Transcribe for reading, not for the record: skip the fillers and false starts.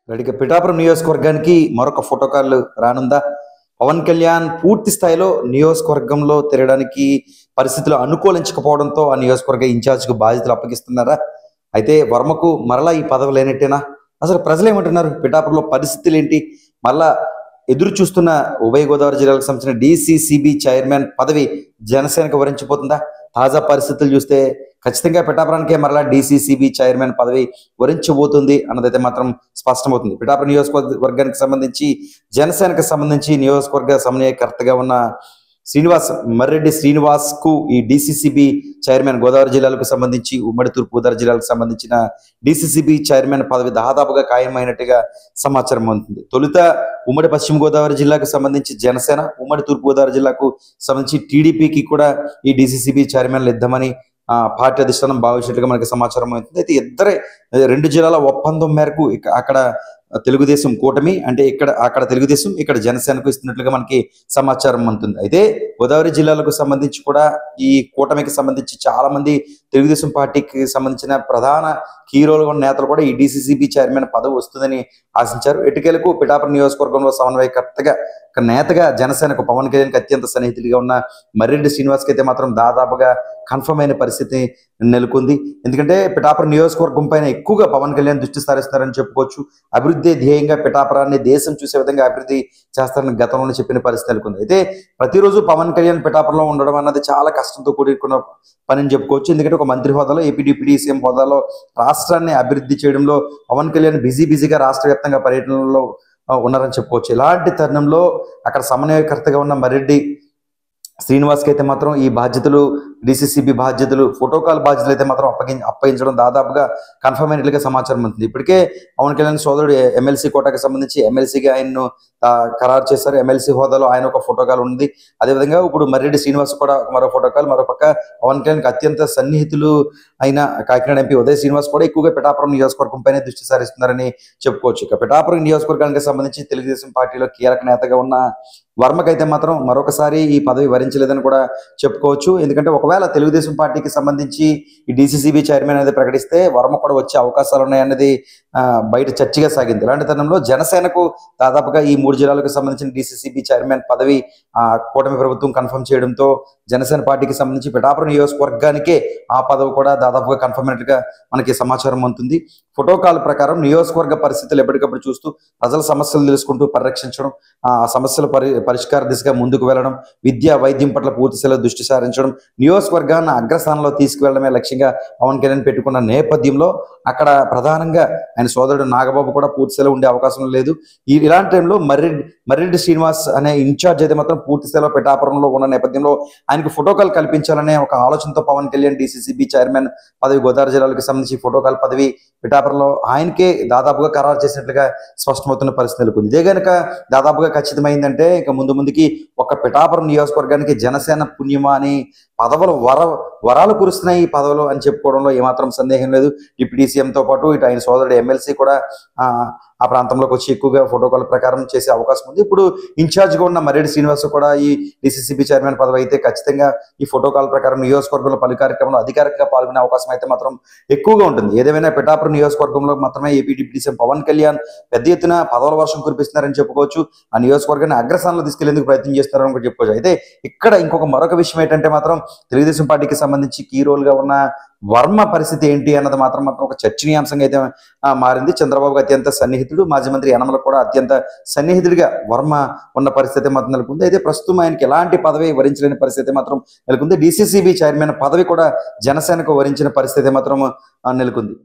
రెడ్డికి పిఠాపురం నియోజకవర్గానికి మరొక ఫోటో కాల్ రానుందా? పవన్ కళ్యాణ్ పూర్తి స్థాయిలో నియోజకవర్గంలో తిరగడానికి పరిస్థితులు అనుకూలించకపోవడంతో ఆ నియోజకవర్గ ఇన్ఛార్జ్కు బాధ్యతలు అప్పగిస్తున్నారా? అయితే వర్మకు మరలా ఈ పదవి లేనట్టేనా? అసలు ప్రజలు ఏమంటున్నారు? పిఠాపురంలో పరిస్థితులు ఏంటి? మరలా ఎదురు చూస్తున్న ఉభయ గోదావరి జిల్లాలకు సంబంధించిన డీసీసీబీ చైర్మన్ పదవి జనసేనకు వరించిపోతుందా? తాజా పరిస్థితులు చూస్తే ఖచ్చితంగా పిఠాపురానికే మరలా డీసీసీబీ చైర్మన్ పదవి వరించబోతుంది అన్నదైతే మాత్రం స్పష్టమవుతుంది. పిఠాపురం నియోజకవర్గానికి సంబంధించి జనసేనకు సంబంధించి నియోజకవర్గ సమన్వయకర్తగా ఉన్న మర్రెడ్డి శ్రీనివాస్ కు ఈ డీసీసీబీ చైర్మన్ గోదావరి జిల్లాలకు సంబంధించి ఉమ్మడి తూర్పుగోదావరి జిల్లాలకు సంబంధించిన డీసీసీబీ చైర్మన్ పదవి దాదాపుగా ఖాయమైనట్టుగా సమాచారం అందుతుంది. తొలుత ఉమ్మడి పశ్చిమ గోదావరి జిల్లాకు సంబంధించి జనసేన, ఉమ్మడి తూర్పుగోదావరి జిల్లాకు సంబంధించి టీడీపీకి కూడా ఈ డీసీసీబీ చైర్మన్లు ఇద్దామని పార్టీ అధిష్టానం భావించినట్లుగా మనకి సమాచారం అవుతుంది. అయితే రెండు జిల్లాల ఒప్పందం మేరకు అక్కడ తెలుగుదేశం కూటమి అంటే అక్కడ తెలుగుదేశం, ఇక్కడ జనసేనకు ఇస్తున్నట్లుగా మనకి సమాచారం అందుతుంది. అయితే గోదావరి జిల్లాలకు సంబంధించి కూడా ఈ కూటమికి సంబంధించి చాలా మంది తెలుగుదేశం పార్టీకి సంబంధించిన ప్రధాన హీరోలు ఉన్న నేతలు కూడా ఈ డీసీసీబీ చైర్మన్ పదవి వస్తుందని ఆశించారు. ఎటుకేలకు పిఠాపురం నియోజకవర్గంలో సమన్వయకర్తగా నేతగా జనసేనకు పవన్ కళ్యాణ్కి అత్యంత సన్నిహితుడిగా ఉన్న మర్రెడ్డి శ్రీనివాస్కి అయితే మాత్రం దాదాపుగా కన్ఫర్మ్ అయిన పరిస్థితి నెలకొంది. ఎందుకంటే పిఠాపురం నియోజకవర్గం పైన ఎక్కువగా పవన్ కళ్యాణ్ దృష్టి సారిస్తున్నారని చెప్పుకోవచ్చు. అభివృద్ధి ధ్యేయంగా పిఠాపురాన్ని దేశం చూసే విధంగా అభివృద్ధి చేస్తారని గతంలోనే చెప్పిన పరిస్థితి నెలకొంది. అయితే ప్రతిరోజు పవన్ కళ్యాణ్ పిఠాపురంలో ఉండడం అన్నది చాలా కష్టంతో కూడుకున్న పని అని చెప్పుకోవచ్చు. ఎందుకంటే ఒక మంత్రి హోదాలో, ఏపీ డిప్యూటీ సీఎం హోదాలో రాష్ట్రాన్ని అభివృద్ధి చేయడంలో పవన్ కళ్యాణ్ బిజీగా రాష్ట్ర వ్యాప్తంగా పర్యటనలో ఉన్నారని చెప్పుకోవచ్చు. ఇలాంటి తరుణంలో అక్కడ సమన్వయకర్తగా ఉన్న మర్రెడ్డి శ్రీనివాస్కి అయితే మాత్రం ఈ బాధ్యతలు, డీసీసీబీ బాధ్యతలు, ఫోటోకాల్ బాధ్యతలు అయితే మాత్రం అప్పగించడం దాదాపుగా కన్ఫర్మ్ అయినట్లుగా సమాచారం ఉంటుంది. ఇప్పటికే పవన్ కళ్యాణ్ సోదరుడు ఎమ్మెల్సీ కోటాకి సంబంధించి ఎమ్మెల్సీగా ఆయన్ను ఖరారు చేశారు. ఎమ్మెల్సీ హోదాలో ఆయన ఒక ఫోటోకాల్ ఉంది. అదేవిధంగా ఇప్పుడు మర్రెడ్డి శ్రీనివాస్ కూడా మరో ఫోటోకాల్. మరోపక్క పవన్ కళ్యాణ్కి అత్యంత సన్నిహితులు అయిన కాకినాడ ఎంపీ ఉదయ్ శ్రీనివాస్ కూడా ఎక్కువగా పిఠాపురం నియోజకవర్గం పైన దృష్టి సారిస్తున్నారని చెప్పుకోవచ్చు. ఇక పిఠాపురం నియోజకవర్గానికి సంబంధించి తెలుగుదేశం పార్టీలో కీలక నేతగా ఉన్న వర్మకైతే మాత్రం మరొకసారి ఈ పదవి వరించలేదని కూడా చెప్పుకోవచ్చు. ఎందుకంటే ఒకవేళ తెలుగుదేశం పార్టీకి సంబంధించి ఈ డీసీసీబీ చైర్మన్ అనేది ప్రకటిస్తే వర్మ కూడా వచ్చే అవకాశాలు ఉన్నాయన్నది బయట చర్చగా సాగింది. ఇలాంటి తరుణంలో జనసేనకు దాదాపుగా ఈ 3 జిల్లాలకు సంబంధించిన డీసీసీబీ చైర్మన్ పదవి కూటమి ప్రభుత్వం కన్ఫర్మ్ చేయడంతో జనసేన పార్టీకి సంబంధించి పిఠాపురం నియోజకవర్గానికే ఆ పదవి కూడా దాదాపుగా కన్ఫర్మ్ అయినట్టుగా మనకి సమాచారం అందుతుంది. ఫోటోకాల్ ప్రకారం నియోజకవర్గ పరిస్థితులు ఎప్పటికప్పుడు చూస్తూ ప్రజల సమస్యలు తెలుసుకుంటూ పరిరక్షించడం, ఆ సమస్యల పరిష్కార దిశగా ముందుకు వెళ్ళడం, విద్య వైద్యం పట్ల పూర్తి స్థాయిలో దృష్టి సారించడం, నియోజకవర్గాన్ని అగ్రస్థానంలో తీసుకువెళ్లడమే లక్ష్యంగా పవన్ కళ్యాణ్ పెట్టుకున్న నేపథ్యంలో అక్కడ ప్రధానంగా ఆయన సోదరుడు నాగబాబు కూడా పూర్తి స్థాయిలో ఉండే అవకాశం లేదు. ఇలాంటి టైంలో మర్రెడ్డి శ్రీనివాస్ అనే ఇన్ఛార్జ్ అయితే మాత్రం పూర్తి స్థాయిలో పిఠాపురంలో ఉన్న నేపథ్యంలో ఆయనకు ఫోటోకాల్ కల్పించాలనే ఒక ఆలోచనతో పవన్ కళ్యాణ్ డీసీసీబీ చైర్మన్ పదవి గోదావరి జిల్లాలకు సంబంధించి ఫోటోకాల్ పదవి పిఠాపురంలో ఆయనకే దాదాపుగా ఖరారు చేసినట్లుగా స్పష్టమవుతున్న పరిస్థితి నెలకొంది. ఇదే కనుక దాదాపుగా ఖచ్చితమైందంటే ఇక ముందు ఒక పిఠాపురం నియోజకవర్గానికి జనసేన పుణ్యమా అని పదవులు వరాలు కురుస్తున్నాయి ఈ పదవులు అని చెప్పుకోవడంలో ఏమాత్రం సందేహం లేదు. డిప్యూటీ సీఎంతో పాటు ఇటు ఆయన సోదరుడు ఎమ్మెల్సీ కూడా ఆ ప్రాంతంలోకి వచ్చి ఎక్కువగా ఫోటోకాల్ ప్రకారం చేసే అవకాశం ఉంది. ఇప్పుడు ఇన్ఛార్జ్గా ఉన్న మర్రెడ్డి శ్రీనివాస్ కూడా ఈ డీసీసీబీ చైర్మన్ పదవి అయితే ఖచ్చితంగా ఈ ఫోటోకాల్ ప్రకారం నియోజకవర్గంలో పలు కార్యక్రమంలో అధికారికంగా పాల్గొనే అవకాశం అయితే మాత్రం ఎక్కువగా ఉంటుంది. ఏదేమైనా పిఠాపురం నియోజకవర్గంలో మాత్రమే AP deputy CM Pawan Kalyan పెద్ద ఎత్తున పదవుల వర్షం కురిపిస్తున్నారని చెప్పుకోవచ్చు. ఆ నియోజకవర్గాన్ని అగ్రస్థానంలో తీసుకెళ్లేందుకు ప్రయత్నం చేస్తున్నారని కూడా చెప్పుకోవచ్చు. అయితే ఇక్కడ మరొక విషయం ఏంటంటే మాత్రం తెలుగుదేశం పార్టీకి సంబంధించి కీ రోల్ గా ఉన్న వర్మ పరిస్థితి ఏంటి అన్నది మాత్రం ఒక చర్చనీయాంశంగా అయితే మారింది. చంద్రబాబుకి అత్యంత సన్నిహితుడు, మాజీ మంత్రి యనమలకు కూడా అత్యంత సన్నిహితుడిగా వర్మ ఉన్న పరిస్థితి మాత్రం నెలకొంది. అయితే ప్రస్తుతం ఆయనకి ఎలాంటి పదవి వరించలేని పరిస్థితి మాత్రం నెలకొంది. డీసీసీబీ చైర్మన్ పదవి కూడా జనసేనకు వరించిన పరిస్థితి మాత్రం నెలకొంది.